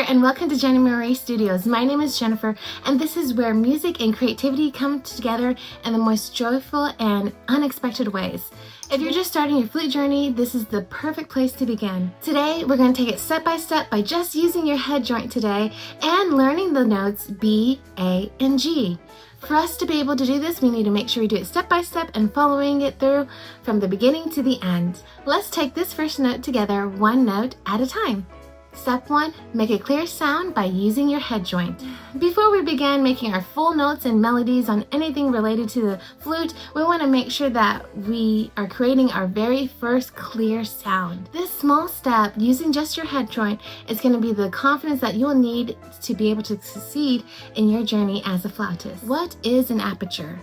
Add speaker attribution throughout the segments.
Speaker 1: there, and welcome to Jenni Marie Studios. My name is Jennifer, and this is where music and creativity come together in the most joyful and unexpected ways. If you're just starting your flute journey, this is the perfect place to begin. Today, we're going to take it step by step by just using your head joint today and learning the notes B, A, and G. For us to be able to do this, we need to make sure we do it step by step and following it through from the beginning to the end. Let's take this first note together, one note at a time. Step 1, make a clear sound by using your head joint. Before we begin making our full notes and melodies on anything related to the flute, we want to make sure that we are creating our very first clear sound. This small step, using just your head joint, is going to be the confidence that you will need to be able to succeed in your journey as a flautist. What is an aperture?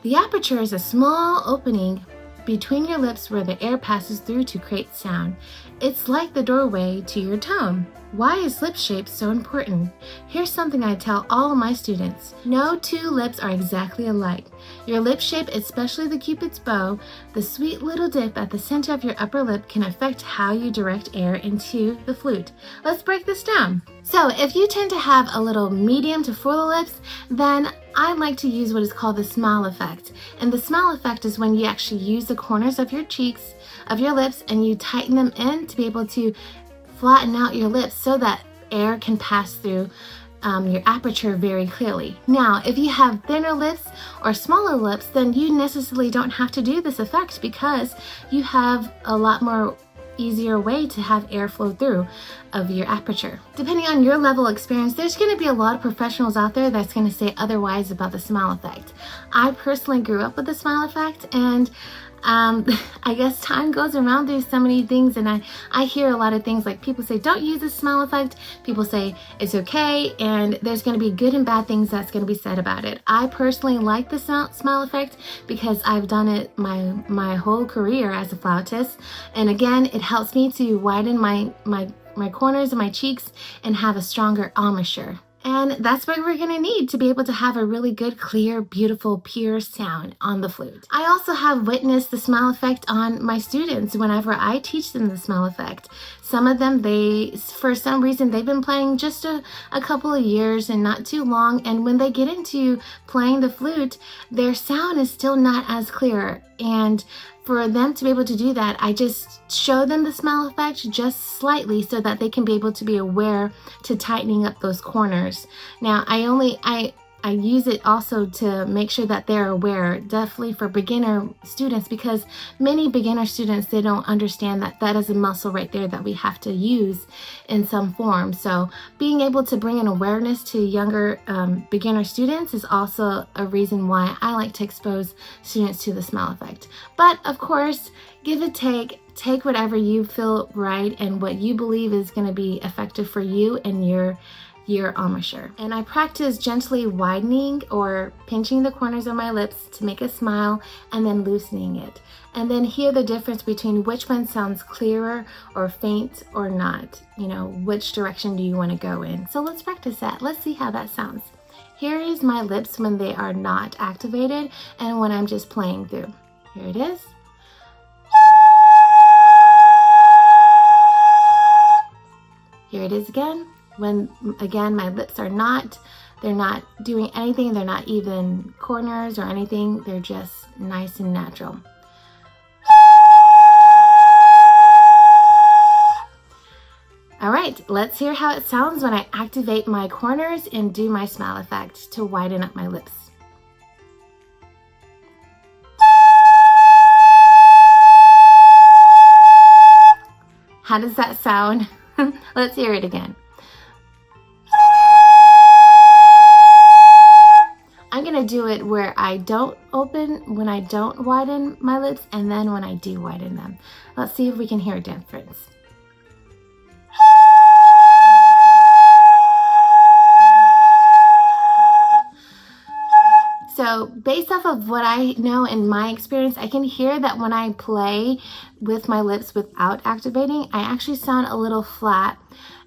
Speaker 1: The aperture is a small opening between your lips where the air passes through to create sound. It's like the doorway to your tone. Why is lip shape so important? Here's something I tell all of my students. No two lips are exactly alike. Your lip shape, especially the Cupid's bow, the sweet little dip at the center of your upper lip, can affect how you direct air into the flute. Let's break this down. So if you tend to have a little medium to full lips, then I like to use what is called the smile effect. And the smile effect is when you actually use the corners of your cheeks, of your lips, and you tighten them in to be able to flatten out your lips so that air can pass through your aperture very clearly. Now, if you have thinner lips or smaller lips, then you necessarily don't have to do this effect because you have a lot more easier way to have air flow through of your aperture. Depending on your level of experience, there's going to be a lot of professionals out there that's going to say otherwise about the smile effect. I personally grew up with the smile effect, and I guess time goes around through so many things, and I hear a lot of things like people say don't use the smile effect, people say it's okay, and there's going to be good and bad things that's going to be said about it. I personally like the smile effect because I've done it my whole career as a flautist, and again, it helps me to widen my corners of my cheeks and have a stronger embouchure. And that's what we're going to need to be able to have a really good, clear, beautiful, pure sound on the flute. I also have witnessed the smile effect on my students whenever I teach them the smile effect. Some of them, for some reason, they've been playing just a couple of years and not too long. And when they get into playing the flute, their sound is still not as clear. And for them to be able to do that, I just show them the smile effect just slightly so that they can be able to be aware to tightening up those corners. Now, I use it also to make sure that they're aware, definitely for beginner students, because many beginner students, they don't understand that that is a muscle right there that we have to use in some form. So being able to bring an awareness to younger beginner students is also a reason why I like to expose students to the smile effect. But of course, give it take whatever you feel right and what you believe is going to be effective for you and your embouchure. And I practice gently widening or pinching the corners of my lips to make a smile and then loosening it. And then hear the difference between which one sounds clearer or faint or not. You know, which direction do you want to go in? So let's practice that. Let's see how that sounds. Here is my lips when they are not activated and when I'm just playing through. Here it is. Here it is again. When, again, my lips are they're not doing anything, they're not even corners or anything, they're just nice and natural. All right, let's hear how it sounds when I activate my corners and do my smile effect to widen up my lips. How does that sound? Let's hear it again. I'm going to do it where I don't open, when I don't widen my lips, and then when I do widen them. Let's see if we can hear a difference. So based off of what I know in my experience, I can hear that when I play with my lips without activating, I actually sound a little flat.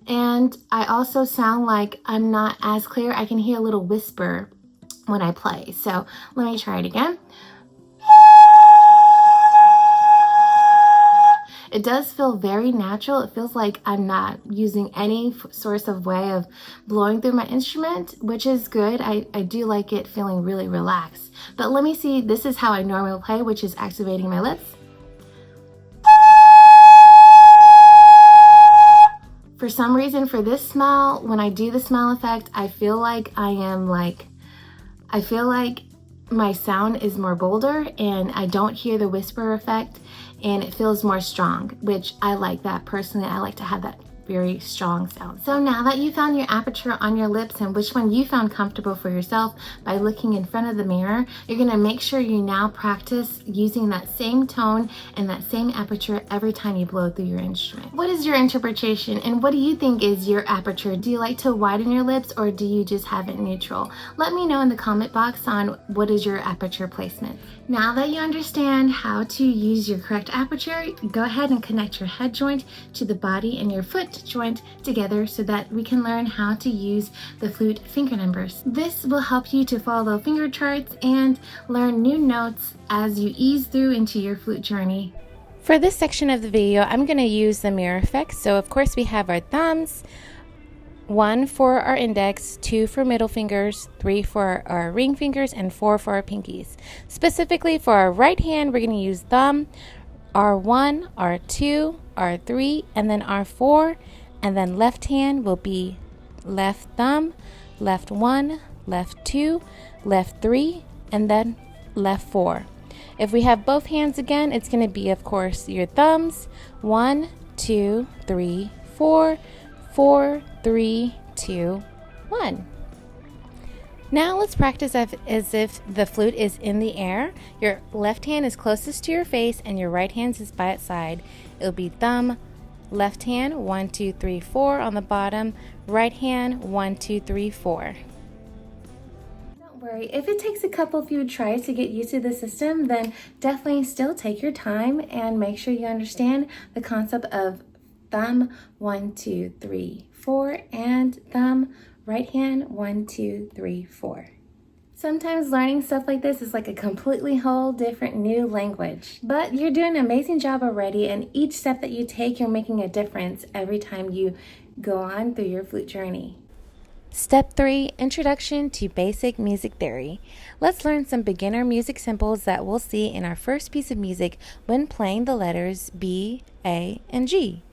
Speaker 1: And I also sound like I'm not as clear. I can hear a little whisper when I play. So let me try it again. It does feel very natural. It feels like I'm not using any source of way of blowing through my instrument, which is good. I do like it feeling really relaxed. But let me see, this is how I normally play, which is activating my lips. For some reason, for this smell, when I do the smell effect, I feel like my sound is more bolder and I don't hear the whisper effect, and it feels more strong, which I like that personally. I like to have that very strong sound. So now that you found your aperture on your lips and which one you found comfortable for yourself by looking in front of the mirror, you're gonna make sure you now practice using that same tone and that same aperture every time you blow through your instrument. What is your interpretation and what do you think is your aperture? Do you like to widen your lips or do you just have it neutral? Let me know in the comment box on what is your aperture placement. Now that you understand how to use your correct aperture, go ahead and connect your head joint to the body and your foot joint together so that we can learn how to use the flute finger numbers. This will help you to follow finger charts and learn new notes as you ease through into your flute journey.
Speaker 2: For this section of the video, I'm going to use the mirror effect. So of course we have our thumbs, 1 for our index, 2 for middle fingers, 3 for our ring fingers, and 4 for our pinkies. Specifically for our right hand, we're going to use thumb, R1, R2, R3, and then R4, and then left hand will be left thumb, left 1, left 2, left 3, and then left 4. If we have both hands again, it's going to be, of course, your thumbs, 1, 2, 3, 4, 4, 3, 2, 1. Now let's practice as if the flute is in the air. Your left hand is closest to your face and your right hand is by its side. It'll be thumb, left hand, 1, 2, 3, 4 on the bottom, right hand, 1, 2, 3, 4.
Speaker 1: Don't worry, if it takes a few tries to get used to the system, then definitely still take your time and make sure you understand the concept of thumb, 1, 2, 3, 4, and thumb, right hand, 1, 2, 3, 4. Sometimes learning stuff like this is like a completely whole different new language. But you're doing an amazing job already, and each step that you take, you're making a difference every time you go on through your flute journey.
Speaker 2: Step 3, Introduction to Basic Music Theory. Let's learn some beginner music symbols that we'll see in our first piece of music when playing the letters B, A, and G.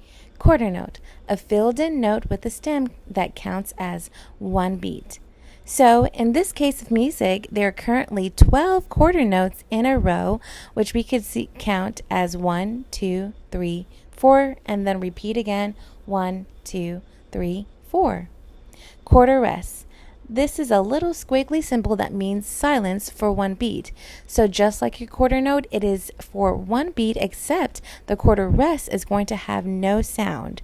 Speaker 2: Quarter note, a filled-in note with a stem that counts as one beat. So in this case of music, there are currently 12 quarter notes in a row, which we could count as 1, 2, 3, 4, and then repeat again, 1, 2, 3, 4. Quarter rest. This is a little squiggly symbol that means silence for one beat. So just like your quarter note, it is for one beat, except the quarter rest is going to have no sound.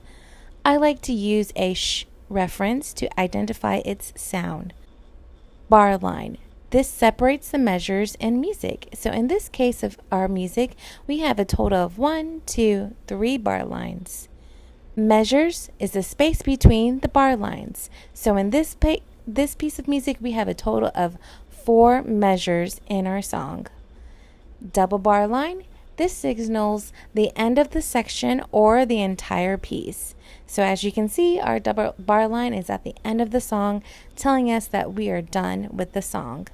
Speaker 2: I like to use a sh reference to identify its sound. Bar line. This separates the measures in music. So in this case of our music, we have a total of 1, 2, 3 bar lines. Measures is the space between the bar lines. So in this piece of music, we have a total of 4 measures in our song. Double bar line, this signals the end of the section or the entire piece. So as you can see, our double bar line is at the end of the song, telling us that we are done with the song.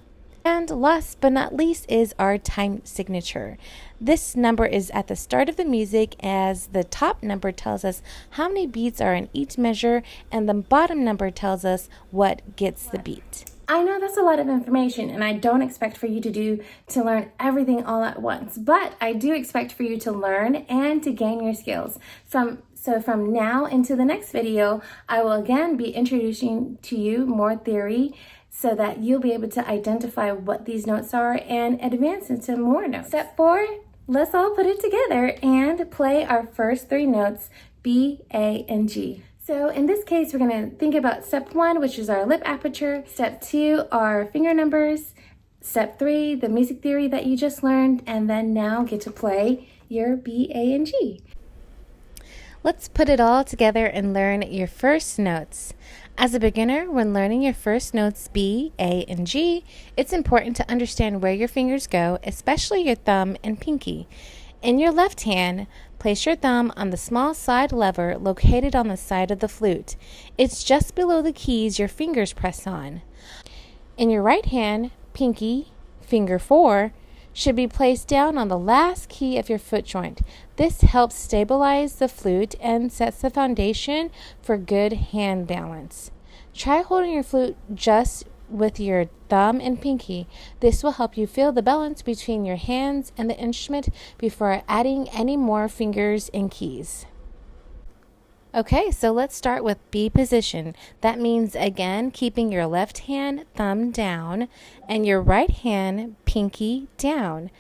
Speaker 2: And last but not least is our time signature. This number is at the start of the music, as the top number tells us how many beats are in each measure, and the bottom number tells us what gets the beat.
Speaker 1: I know that's a lot of information, and I don't expect for you to learn everything all at once, but I do expect for you to learn and to gain your skills. So from now into the next video, I will again be introducing to you more theory so that you'll be able to identify what these notes are and advance into more notes. Step 4, let's all put it together and play our first 3 notes, B, A, and G. So in this case, we're going to think about step 1, which is our lip aperture. Step 2, our finger numbers. Step 3, the music theory that you just learned, and then now get to play your B, A, and G.
Speaker 2: Let's put it all together and learn your first notes. As a beginner, when learning your first notes B, A, and G, it's important to understand where your fingers go, especially your thumb and pinky. In your left hand, Place your thumb on the small side lever located on the side of the flute. It's just below the keys your fingers press on. In your right hand, pinky, finger 4, should be placed down on the last key of your foot joint. This helps stabilize the flute and sets the foundation for good hand balance. Try holding your flute just with your thumb and pinky. This will help you feel the balance between your hands and the instrument before adding any more fingers and keys. Okay, so let's start with B position. That means, again, keeping your left hand thumb down and your right hand pinky down.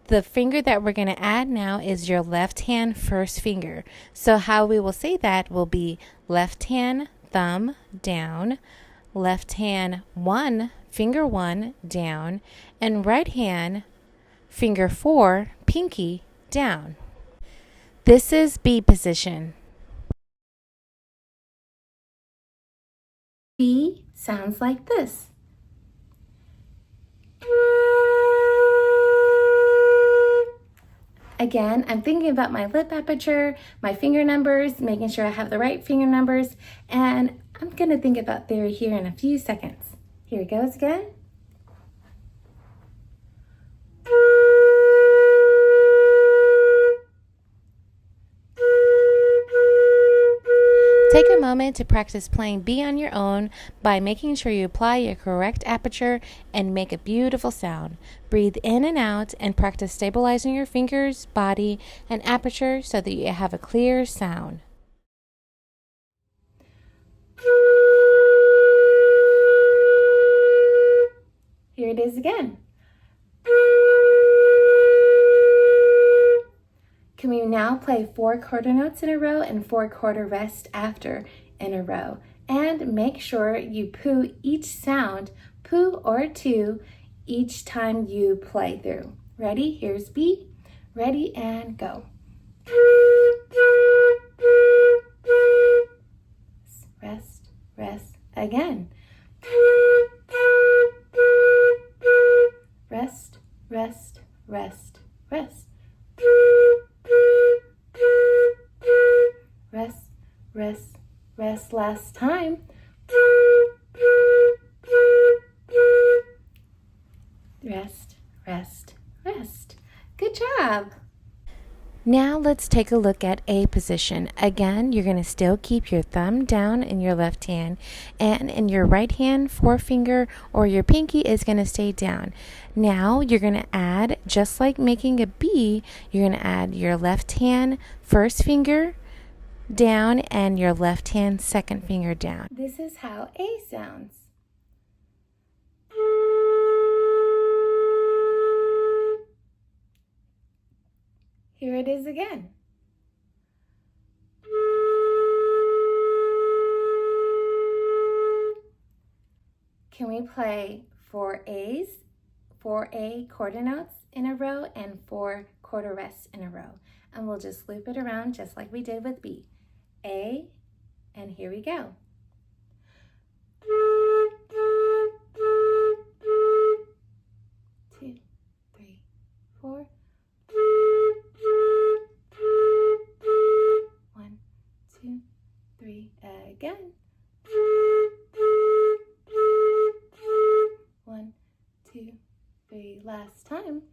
Speaker 2: The finger that we're going to add now is your left hand first finger. So how we will say that will be left hand thumb down, left hand finger 1 down, and right hand finger 4 pinky down. This is B position.
Speaker 1: B sounds like this. Again, I'm thinking about my lip aperture, my finger numbers, making sure I have the right finger numbers, and I'm going to think about theory here in a few seconds. Here it goes again.
Speaker 2: Take a moment to practice playing B on your own by making sure you apply your correct aperture and make a beautiful sound. Breathe in and out and practice stabilizing your fingers, body, and aperture so that you have a clear sound.
Speaker 1: Here it is again. Can we now play 4 quarter notes in a row and 4 quarter rest after in a row? And make sure you poo each sound, poo or 2, each time you play through. Ready? Here's B. Ready and go. Rest, rest, again. Rest, rest, rest, rest. Rest, rest, rest, last time. Rest, rest, rest. Good job.
Speaker 2: Now let's take a look at A position. Again, you're going to still keep your thumb down in your left hand, and in your right hand forefinger or your pinky is going to stay down. Now you're going to add, just like making a B, you're going to add your left hand first finger down and your left hand second finger down.
Speaker 1: This is how A sounds. Here it is again. Can we play 4 A's, 4 A quarter notes in a row and 4 quarter rests in a row? And we'll just loop it around just like we did with B. A, and here we go. 2, 3, 4. 1, 2, 3, again. 1, 2, 3, last time.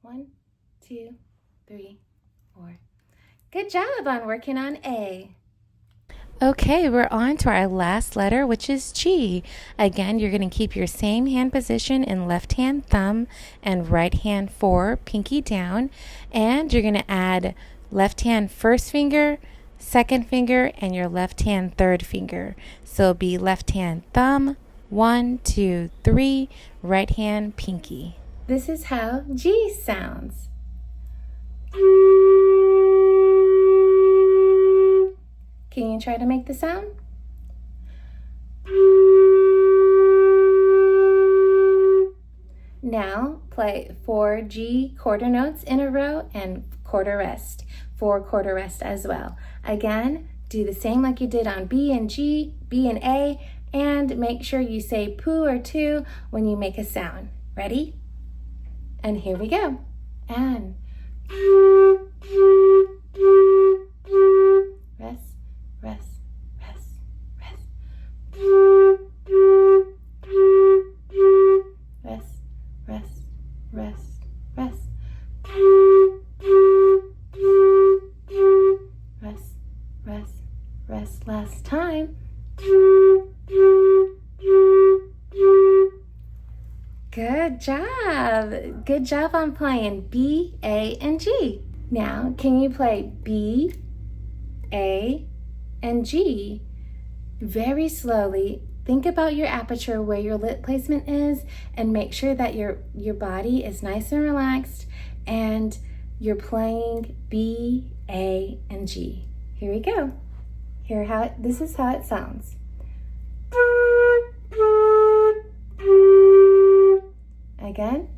Speaker 1: 1, 2, 3, 4. Good job on working on A.
Speaker 2: Okay, we're on to our last letter, which is G. Again, you're going to keep your same hand position in left hand thumb and right hand 4, pinky down. And you're going to add left hand first finger, second finger, and your left hand third finger. So it'll be left hand thumb, 1, 2, 3, right hand pinky.
Speaker 1: This is how G sounds. Can you try to make the sound? Now play 4 G quarter notes in a row and quarter rest, 4 quarter rest as well. Again, do the same like you did on B and G, B and A, and make sure you say poo or 2 when you make a sound. Ready? And here we go. And rest, rest, rest, rest. Rest, rest, rest, rest. Rest, rest, rest. Last time. Good job. Good job on playing B, A, and G. Now, can you play B, A, and G very slowly? Think about your aperture, where your lip placement is, and make sure that your body is nice and relaxed and you're playing B, A, and G. Here we go. This is how it sounds. Again.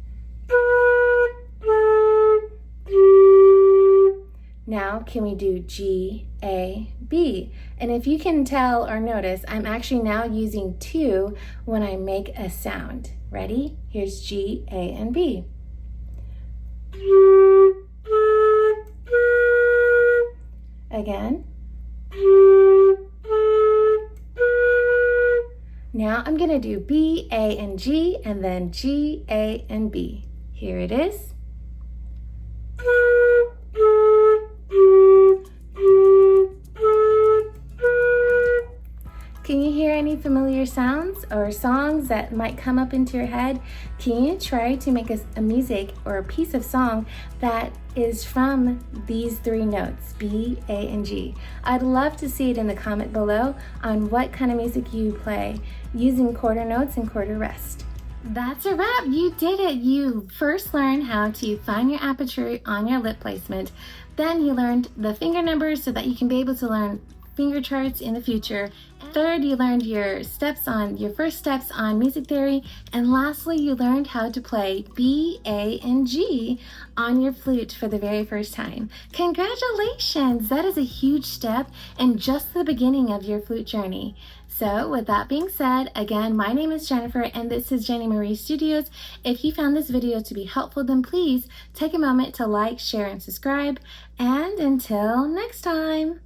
Speaker 1: Now, can we do G, A, B? And if you can tell or notice, I'm actually now using 2 when I make a sound. Ready? Here's G, A, and B. Again. Now I'm going to do B, A, and G, and then G, A, and B. Here it is. Can you hear any familiar sounds or songs that might come up into your head? Can you try to make a music or a piece of song that is from these 3 notes, B, A, and G? I'd love to see it in the comment below on what kind of music you play using quarter notes and quarter rest. That's a wrap. You did it. You first learned how to find your aperture on your lip placement. Then you learned the finger numbers so that you can be able to learn finger charts in the future. Third, you learned your first steps on music theory. And lastly, you learned how to play B, A, and G on your flute for the very first time. Congratulations! That is a huge step and just the beginning of your flute journey. So with that being said, again, my name is Jennifer and this is Jenni Marie Studios. If you found this video to be helpful, then please take a moment to like, share, and subscribe. And until next time.